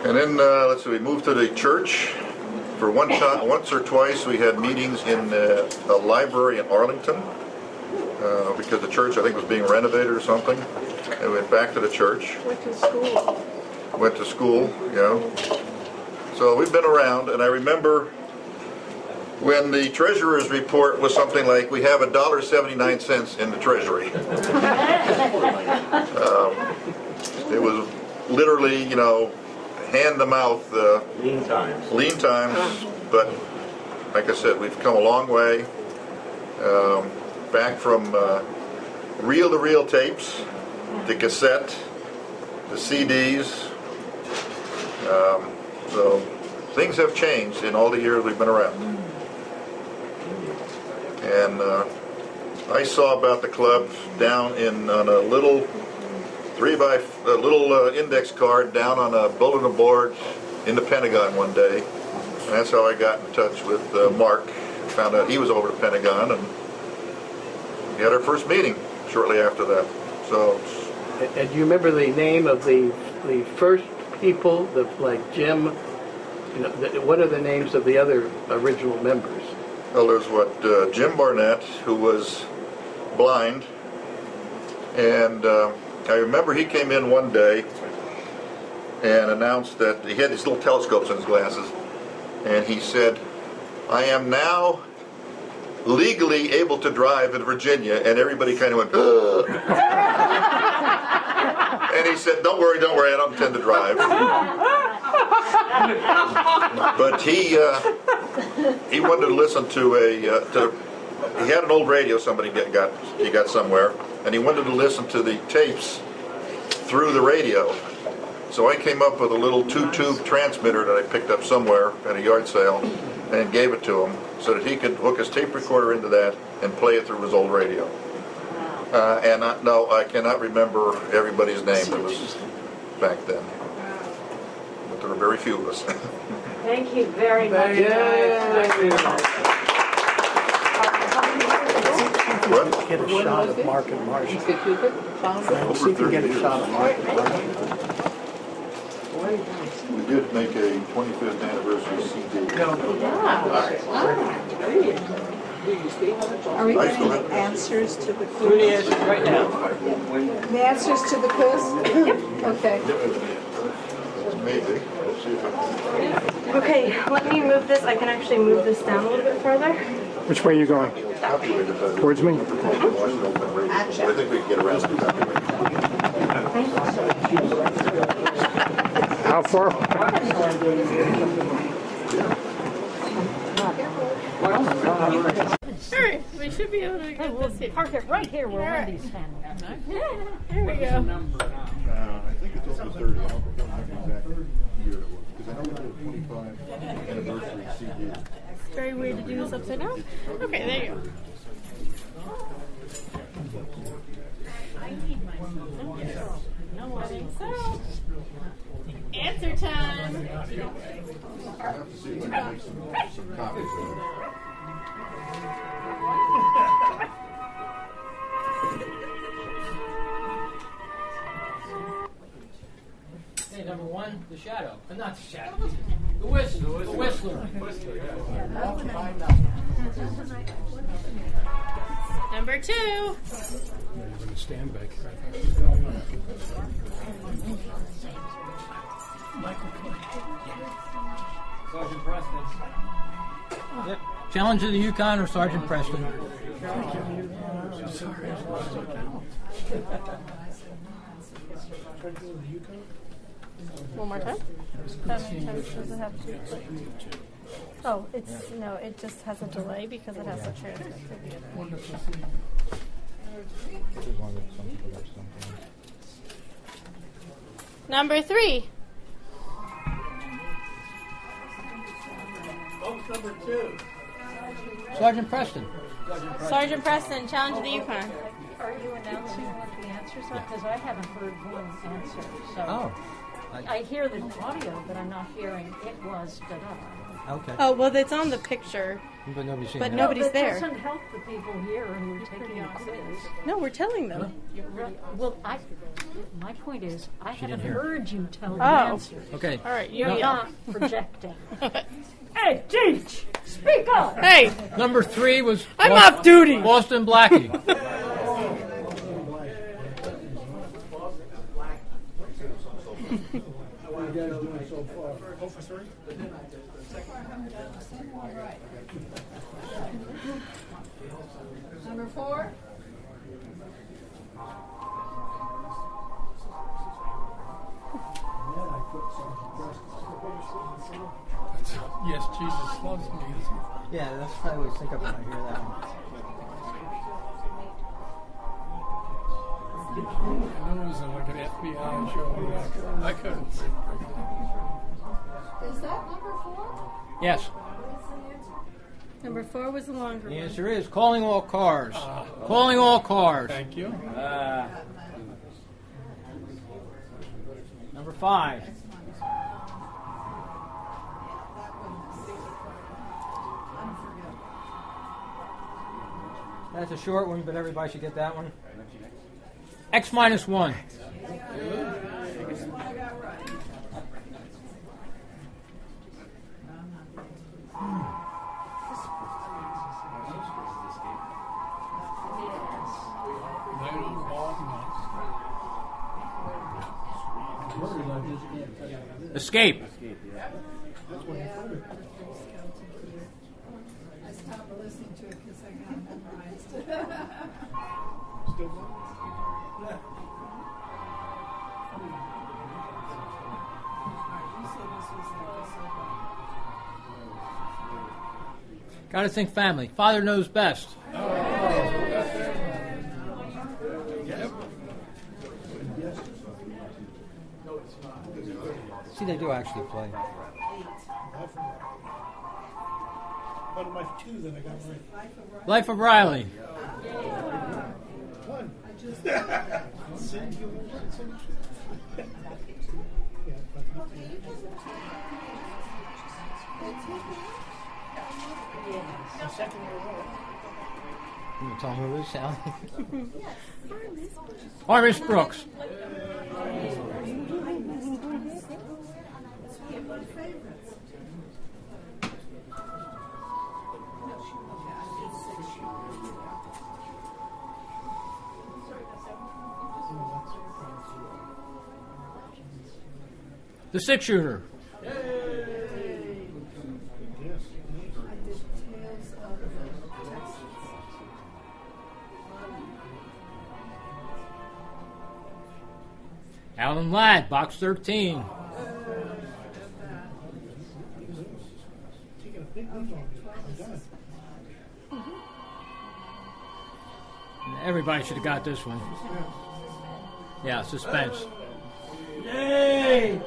And then, let's see, we moved to the church. For once or twice, we had meetings in a library in Arlington. because the church, I think, was being renovated or something. And we went back to the church. Went to school. Went to school, So we've been around, and I remember when the treasurer's report was something like, we have $1.79 in the treasury. It was literally, hand to mouth. Lean times. Lean times, but like I said, we've come a long way. Back from reel-to-reel tapes, to cassette, to CDs. So things have changed in all the years we've been around. And I saw about the club down on a little index card down on a bulletin board in the Pentagon one day. And that's how I got in touch with Mark. Found out he was over the Pentagon, and we had our first meeting shortly after that. So. And do you remember the name of the first people, like Jim? What are the names of the other original members? Well, there's Jim Barnett, who was blind, and I remember he came in one day and announced that he had these little telescopes in his glasses, and he said, "I am now legally able to drive in Virginia," and everybody kind of went, "Ugh." And he said, don't worry, I don't intend to drive." But he wanted to listen to he had an old radio somebody got somewhere, and he wanted to listen to the tapes through the radio. So I came up with a little 2-tube transmitter that I picked up somewhere at a yard sale and gave it to him so that he could hook his tape recorder into that and play it through his old radio. And I cannot remember everybody's name that was back then. But there were very few of us. Thank you very much. What? Get a shot of Mark and Marsh. See if you can get a shot of Mark and Marsh. We did make a 25th anniversary CD. Are we getting the answers to the quiz? Right now. The answers to the quiz? Okay. Maybe. Let's see if I can. Okay, let me move this. I can actually move this down a little bit further. Which way are you going? Towards me? I think we can get around to that. How far? Alright, we should be able to get this here. Park it right here where Wendy's standing. Here we go. I think it's over 30. I don't remember the exact year it was. Because I know we did a 25th anniversary CD. Very weird to do this upside down. Okay, there you go. No worries. So, answer time. Hey, number one, the shadow. Not the shadow. The whistler. The whistler. Number 2. You're going to stand back here. Sergeant Preston. Yep. Challenge of the Yukon or Sergeant Preston. One more time? How many times does it have to? Oh, it just has a delay because it has to transmit to the other. Number 3. Number 2. Sergeant Preston. Sergeant Preston, Challenge of the Yukon. Are you announcing what the answers are? Because I haven't heard one answer. So I hear the audio, but I'm not hearing it was da-da. Okay. Oh, well, it's on the picture. But nobody's seen But it. nobody's there. That doesn't help the people here who are taking the quiz. No, we're telling them. Well, my point is, I haven't hear. heard you tell the Oh. answer. Okay. All right, You're you not projecting. Hey, teach! Speak up. Hey, Number 3 was I'm off duty. Boston Blackie. Number 4. Yes, Jesus loves me. Yeah, that's what I always think of when I hear that one. I know it was like an FBI show. I couldn't. Is that number 4? Yes. Number 4 was the longer The one. answer is calling all cars. Calling all cars. Thank you. Number 5. That's a short one, but everybody should get that one. X minus 1. Escape. I stopped listening to it because I got memorized. Got to think family. Father knows best. See, they do actually play. One of my 2 that I got right. Life of Riley. One. You tell me who it is, Sally? Harvest Brooks. The 6-shooter. Alan Ladd, box 13. Everybody should have got this one. Yeah, suspense. Yay!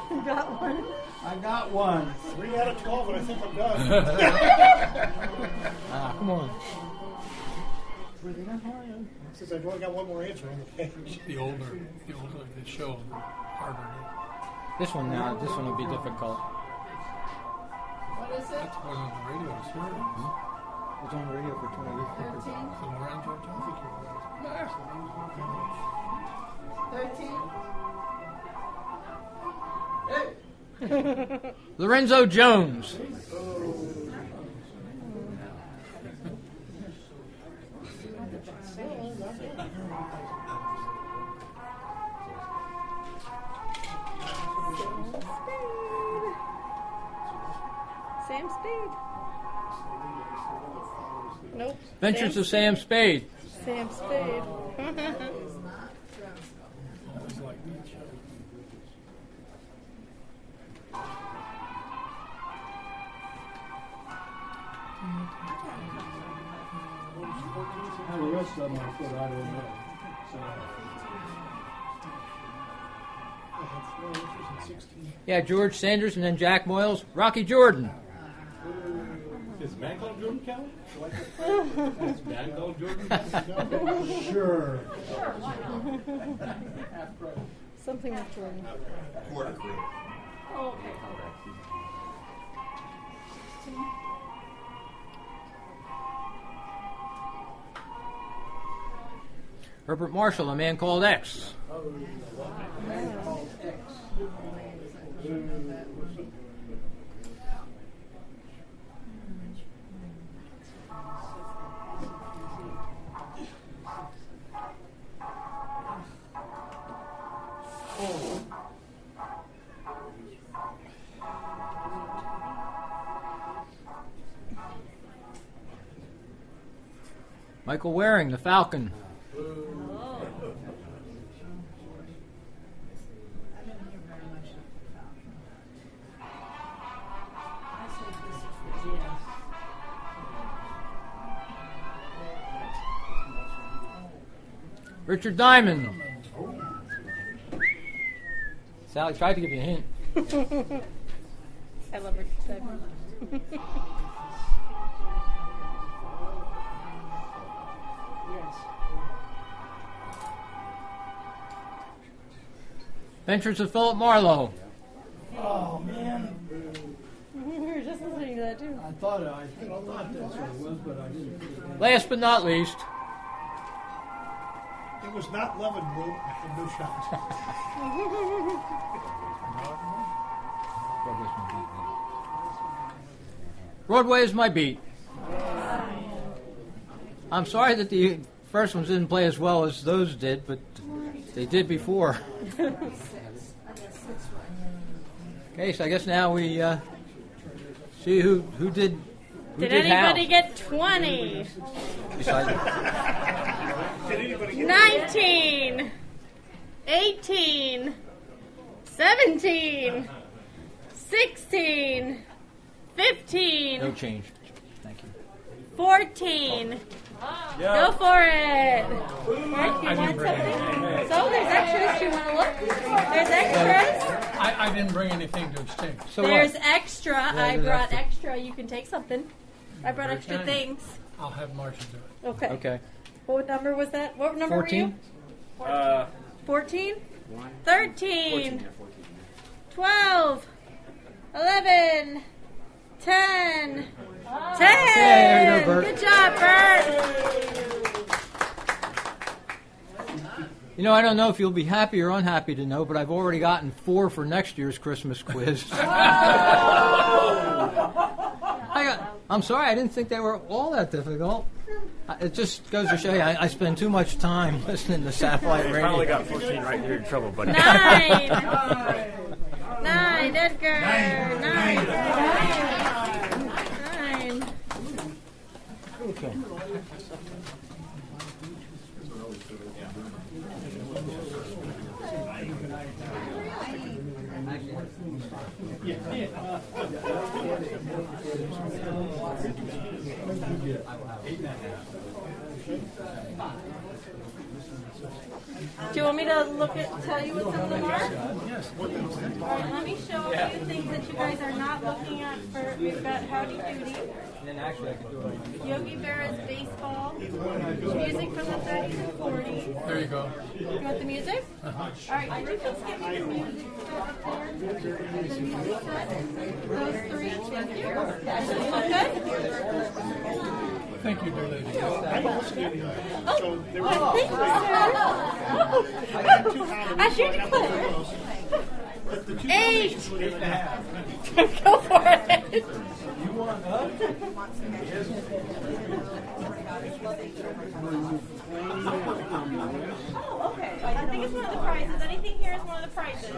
You got one? I got one. 3 out of 12, and I think I'm done. Come on. Since I've only got one more answer on the page. The older the show, the harder This one will be difficult. What is it? That's one on the radio. Sure. It's on the radio for 20 years. 13? The Lorenzo, I think you're 13? Lorenzo Jones. Sam Spade. Nope. Ventures of Sam Spade. Sam Spade. The rest of them I put, I don't know. So. Yeah, George Sanders and then Jack Moyles. Rocky Jordan. Is a man called Jordan count? Is a man called Jordan count? Sure. Something with Jordan. Quarter crew. Oh, okay. Herbert Marshall, A Man Called X. Michael Waring, the Falcon. Richard Diamond. Sally tried to give you a hint. I love Richard Diamond. Ventures of Philip Marlowe. Oh, man. We were just listening to that, too. I thought that's what it was, but I didn't. Last but not least, It was not Love and Bloom at the New Shot. Broadway is my beat. I'm sorry that the first ones didn't play as well as those did, but they did before. Okay, so I guess now we see who did. Did anybody get 20? Besides, 19, 18, 17, 16, 15, no change. Thank you. 14. Go for it. Mark, you want something? So there's extras. You want to look? There's extras. I didn't bring anything to exchange. So There's what? extra. Yeah, I there's brought extra. You can take something. I brought Very extra kind. things. I'll have Marcia do it. Okay. Okay. What number was that? What number 14? were you? 14? 13. 12. 11. 10. 10. there you go, Bert. Good job, Bert. You know, I don't know if you'll be happy or unhappy to know, but I've already gotten 4 for next year's Christmas quiz. I'm sorry, I didn't think they were all that difficult. It just goes to show you, I spend too much time listening to satellite radio. Finally got 14 right here in trouble, buddy. 9. 9, Edgar. 9. 9. Okay. Do you want me to tell you what's in the mark? Yes. All right, let me show a few things that you guys are not looking at. We've got Howdy Doody, Yogi Berra's baseball, music from the 30s and 40s. There you go. You want the music? All right, let's get me the music. Those 3, thank you. Okay? Thank you, dear lady. Oh, thank you, sir. I should declare. 8. Go for it. Oh, okay. I think it's one of the prizes. Anything here is one of the prizes.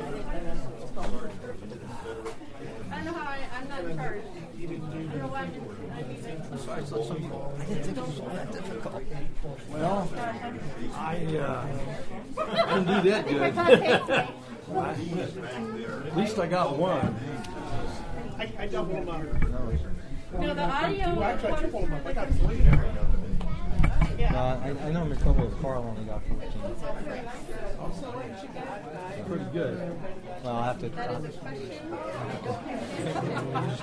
I don't know how I'm not in charge. I don't know why I didn't think it was that difficult. Well, I didn't do that good. At least I got one. I doubled them up. No, the audio. Actually, I tripled them up. I got 3. I know Metropolitan with Carl only got 14. Pretty good. Well, I'll have to. That is a question. I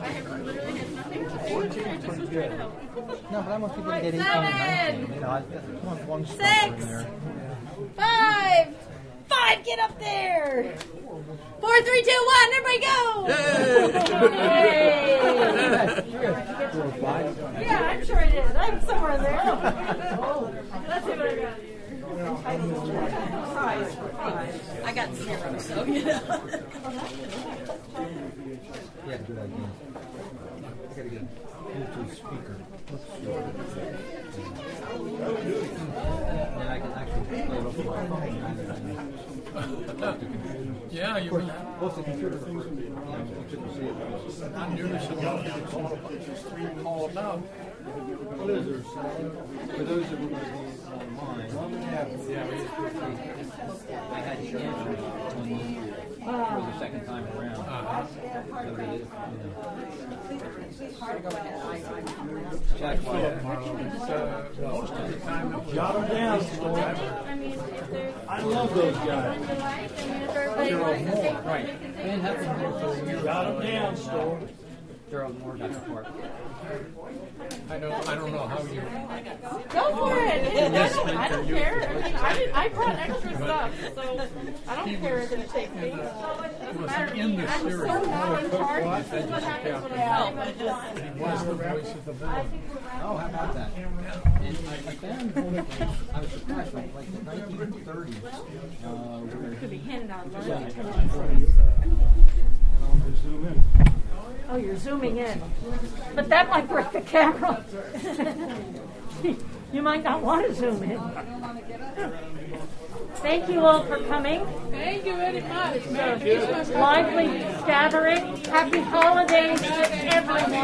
have literally had nothing to do with it. I just was trying to help. No, but I want people to get 18 and 19. You know, I want one stopper in 6. there. 5. 5, get up there. 4, 3, 2, 1, everybody go. Yay. 4 or 5? Yeah, I'm sure I did. I'm somewhere there. Let's see what I got here. Prize for 5. I got 0, so you know. Yeah, good idea. I gotta get Bluetooth speaker. And I can actually play it off my phone. Yeah, you mean Both the computer things and the not nearly so much as streaming all about. For those that were going to be online, I had to answer it for the second time around. Check Most of the time it was jot them down. I mean, if there's I love those guys. one you like, and if everybody wants to take one, Right. we can take And have them here for a year. Jot them down, Stoll. Gerald Moore got support. I don't know how you. Go for it. I don't care. I mean, I brought extra stuff, so I don't care if it takes me. Was he in the I'm series? so not in charge. This is what happens when I'm He was the voice of the board. Oh, how about that? And I found, I was surprised, like the 1930s. Could be handed out lunch. Zoom in. Oh, you're zooming in. But that might break the camera. You might not want to zoom in. Thank you all for coming. Thank you very much. Lively gathering. Happy holidays to everyone.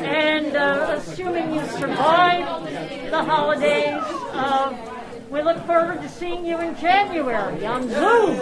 And assuming you survive the holidays, we look forward to seeing you in January on Zoom.